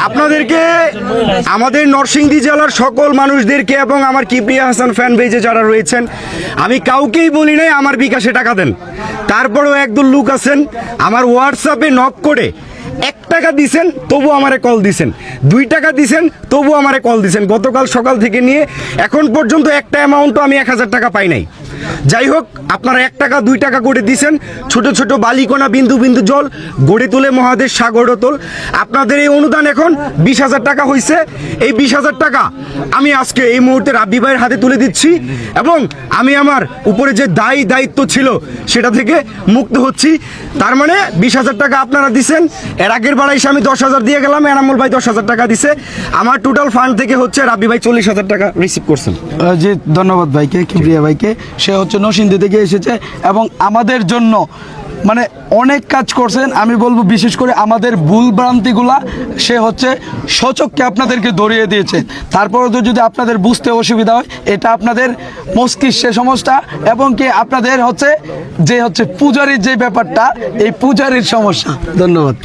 আপনাদেরকে, আমাদের নরসিংদী জেলার সকল মানুষদেরকে এবং আমার কিবরিয়া হাসান ফ্যান পেজে যারা রয়েছেন, আমি কাউকেই বলি নাই আমার বিকাশে টাকা দেন। তারপরেও একদল লোক আছেন আমার হোয়াটসঅ্যাপে নক করে 1 টাকা দিছেন তবু আমারে কল দিছেন, 2 টাকা দিছেন তবু আমারে কল দিছেন। গতকাল সকাল থেকে নিয়ে এখন পর্যন্ত একটা অ্যামাউন্টও আমি 1000 টাকা পাই নাই। যাই হোক, আপনারা 1 টাকা 2 টাকা করে দিছেন, ছোট ছোট বালিকণা বিন্দু বিন্দু জল গড়ে তোলে মহাদেশ সাগরও তোল। আপনাদের এই অনুদান এখন 20,000 টাকা হয়েছে। এই 20,000 টাকা আমি আজকে এই মুহূর্তে রাব্বি ভাইয়ের হাতে তুলে দিচ্ছি এবং আমি আমার উপরে যে দায়িত্ব ছিল সেটা থেকে মুক্ত হচ্ছি। তার মানে 20,000 টাকা আপনারা দিছেন, এর আগের বার এসে আমি 10,000 দিয়ে গেলাম, এনামুল ভাই 10,000 টাকা দিছে। আমার টোটাল ফান্ড থেকে হচ্ছে রাব্বি ভাই 40,000 টাকা রিসিভ করছেন। জি, ধন্যবাদ ভাইকে, কিবরিয়া ভাইকে। সে হচ্ছে নরসিংদী থেকে এসেছে এবং আমাদের জন্য মানে অনেক কাজ করছেন। আমি বলবো বিশেষ করে আমাদের ভুল ভ্রান্তিগুলা সে হচ্ছে সচক্ষে আপনাদেরকে ধরিয়ে দিয়েছে। তারপরে তো যদি আপনাদের বুঝতে অসুবিধা হয়, এটা আপনাদের মস্তিষ্কের সমস্যা এবং কি আপনাদের হচ্ছে পূজারীর যে ব্যাপারটা, এই পূজারীর সমস্যা। ধন্যবাদ।